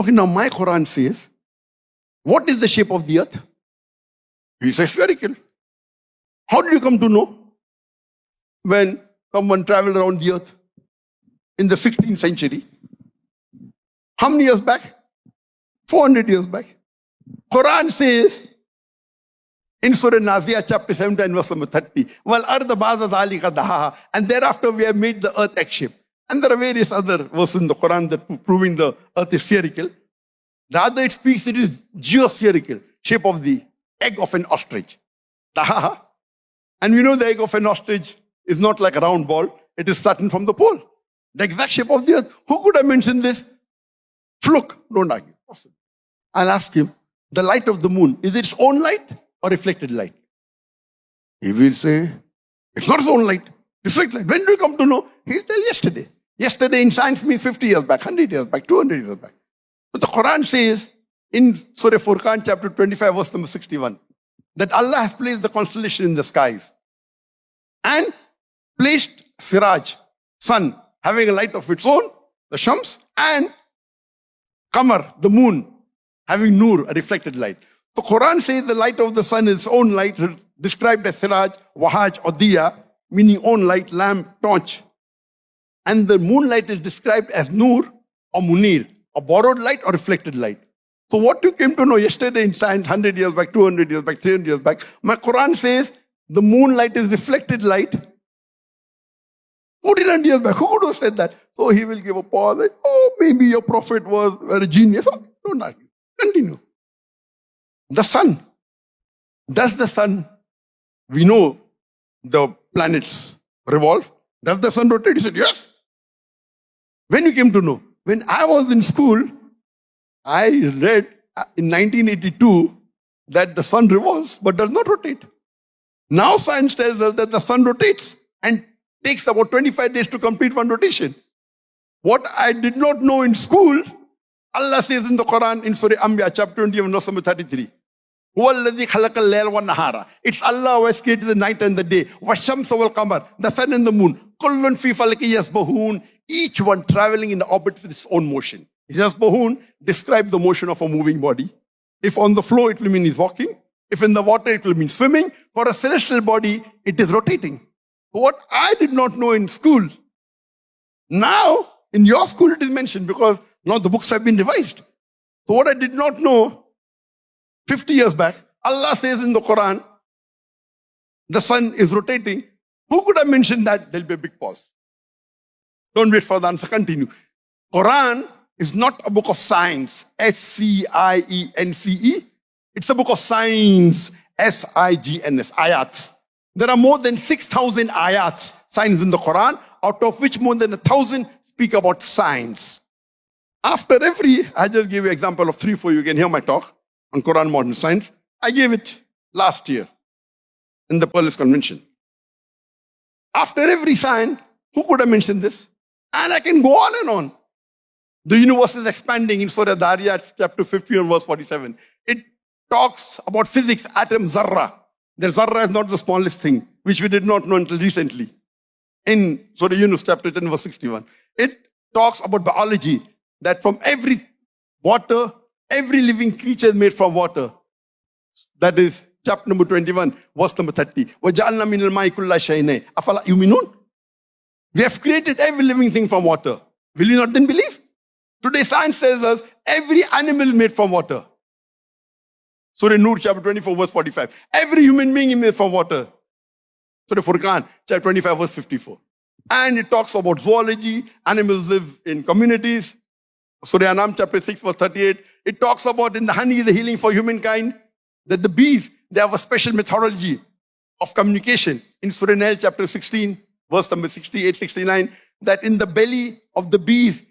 Okay, now my Quran says, what is the shape of the earth? He says spherical. How did you come to know? When someone traveled around the earth in the 16th century. How many years back? 400 years back. Quran says in Surah Naziyah chapter 17 verse number 30, Wal arda ba'da zalika dahaha, and thereafter we have made the earth egg-shaped. And there are various other verses in the Quran that proving the earth is spherical. Rather it speaks it is geospherical, shape of the egg of an ostrich. Dahaha. And we know the egg of an ostrich is not like a round ball, it is flattened from the pole. The exact shape of the earth. Who could have mentioned this? Fluke, don't argue. I'll ask him, the light of the moon, is it its own light or reflected light? He will say, it's not its own light, reflected light. When do you come to know? He'll tell yesterday. Yesterday in science means 50 years back, 100 years back, 200 years back. But the Quran says in Surah Furqan chapter 25 verse number 61 that Allah has placed the constellation in the skies and placed Siraj, sun, having a light of its own, the Shams, and Qamar, the moon, having Nur, a reflected light. The Quran says the light of the sun is its own light, described as Siraj, Wahaj, or Diya, meaning own light, lamp, torch. And the moonlight is described as Nur or Munir, a borrowed light or reflected light. So what you came to know yesterday in science, 100 years back, 200 years back, 300 years back, my Quran says the moonlight is reflected light. 1400 years back, who would have said that? So he will give a pause, like, oh, maybe your prophet was a genius. Oh, don't argue. Continue. The sun. Does the sun, we know the planets revolve. Does the sun rotate? He said, yes. When you came to know? When I was in school, I read in 1982 that the sun revolves but does not rotate. Now science tells us that the sun rotates and takes about 25 days to complete one rotation. What I did not know in school, Allah says in the Quran in Surah Anbiya chapter 21 verse number 33. It's Allah who has created the night and the day. The sun and the moon. Each one traveling in the orbit with its own motion. Yasbahun describe the motion of a moving body. If on the floor, it will mean he's walking. If in the water, it will mean swimming. For a celestial body, it is rotating. What I did not know in school, now in your school it is mentioned because now the books have been revised. So what I did not know 50 years back, Allah says in the Quran, the sun is rotating. Who could have mentioned that? There'll be a big pause. Don't wait for the answer, continue. Quran is not a book of science, S-C-I-E-N-C-E. It's a book of science, S-I-G-N-S, ayats. There are more than 6,000 ayats, signs in the Quran, out of which more than 1,000 speak about science. After every, I just gave you an example of 3 for you can hear my talk on Quran Modern Science. I gave it last year in the Perlis Convention. After every sign, who could have mentioned this? And I can go on and on. The universe is expanding in Surah Dariyat, chapter 50 verse 47. It talks about physics, atom, zarra. The zarra is not the smallest thing, which we did not know until recently. In Surah Yunus, chapter 10, verse 61. It talks about biology, that from every water, every living creature is made from water. That is chapter number 21, verse number 30. وَجَعَلْنَا مِنَ الْمَاءِ كُلَّ شَيْءٍ أَفَلَا يُؤْمِنُونَ? We have created every living thing from water. Will you not then believe? Today science tells us every animal is made from water. Surah Nur, chapter 24, verse 45. Every human being is made from water. Surah Furqan, chapter 25, verse 54. And it talks about zoology. Animals live in communities. Surah Anam, chapter 6, verse 38. It talks about in the honey, the healing for humankind. That the bees, they have a special methodology of communication. In Surah Nahl, chapter 16, verse number 68, 69. That in the belly of the bees,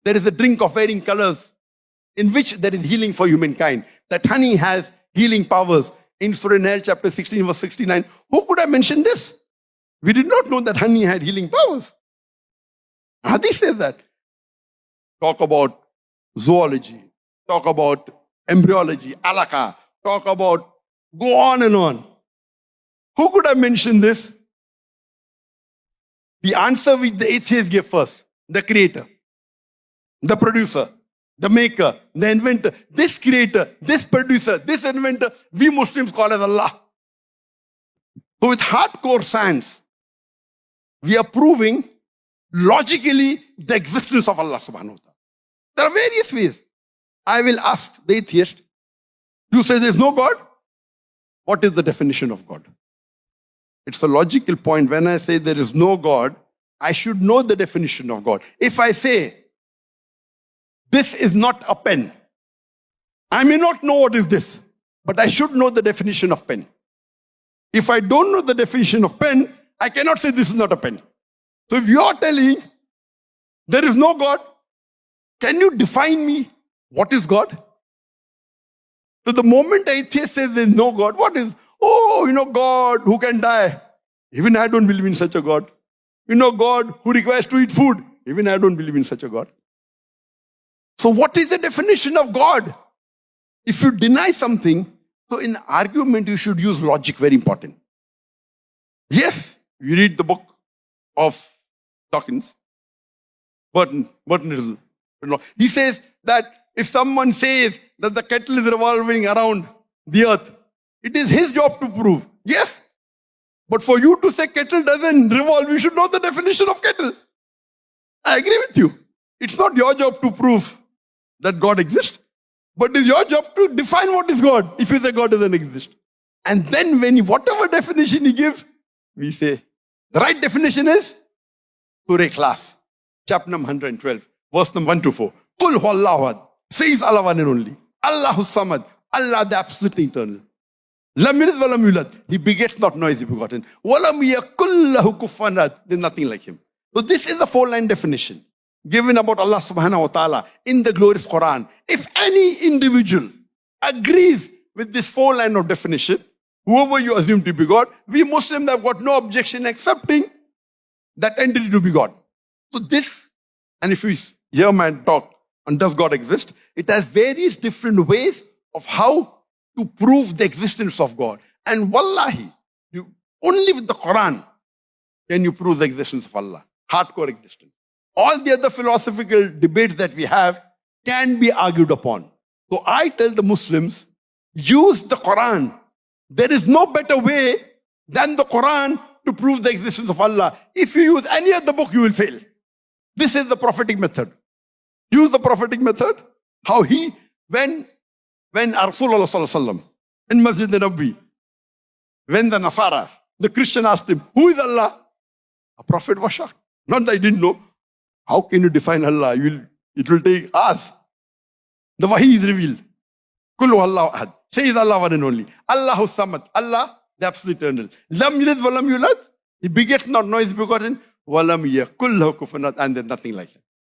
there is a drink of varying colors in which there is healing for humankind. That honey has healing powers. In Surah Nahl, chapter 16, verse 69. Who could have mentioned this? We did not know that honey had healing powers. Hadith says that. Talk about zoology. Talk about embryology, alaka. Talk about, go on and on. Who could have mentioned this? The answer which the atheists gave first. The creator. The producer. the maker, the inventor, this creator, this producer, this inventor, we Muslims call as Allah. So with hardcore science, we are proving logically the existence of Allah subhanahu wa ta'ala. There are various ways. I will ask the atheist, you say there is no God? What is the definition of God? It's a logical point. When I say there is no God, I should know the definition of God. If I say, this is not a pen, I may not know what is this, but I should know the definition of pen. If I don't know the definition of pen, I cannot say this is not a pen. So if you are telling there is no God, can you define me what is God? So the moment atheist says there is no God, what is? Oh, God who can die. Even I don't believe in such a God. God who requires to eat food. Even I don't believe in such a God. So what is the definition of God? If you deny something, so in argument you should use logic, very important. Yes, you read the book of Dawkins. Burton is, he says that if someone says that the kettle is revolving around the earth, it is his job to prove. Yes. But for you to say kettle doesn't revolve, you should know the definition of kettle. I agree with you. It's not your job to prove that God exists, but it's your job to define what is God, if you say God doesn't exist. And then whatever definition he gives, we say, the right definition is Surah Ikhlas, chapter number 112, verse number 1 to 4. Qul huwallahu ahad, says Allah one and only. Allahu samad, Allah the absolutely eternal. Lam yalid wa lam yulad, he begets not, nor is he begotten. Wa lam yakul lahu kufuwan ahad, there's nothing like him. So this is the 4-line definition given about Allah subhanahu wa ta'ala in the glorious Quran. If any individual agrees with this 4-line of definition, whoever you assume to be God, we Muslims have got no objection accepting that entity to be God. So this, and if we hear man talk on does God exist, it has various different ways of how to prove the existence of God. And wallahi, only with the Quran can you prove the existence of Allah. Hardcore existence. All the other philosophical debates that we have can be argued upon. So I tell the Muslims, use the Quran. There is no better way than the Quran to prove the existence of Allah. If you use any other book, you will fail. This is the prophetic method. Use the prophetic method. How when Rasulullah sallallahu alaihi wasallam in Masjid al-Nabi, when the Nasaras, the Christian asked him, who is Allah? A prophet was shocked. Not that I didn't know. How can you define Allah? It will take us. The Wahi is revealed. Kul huwallahu ahad. Says Allah one and only. Allahu samad. Allah, the absolute eternal. Lam yalid wa lam yulad. He begets not, nor is begotten. Wa lam yakul lahu kufuwan ahad. And there's nothing like it.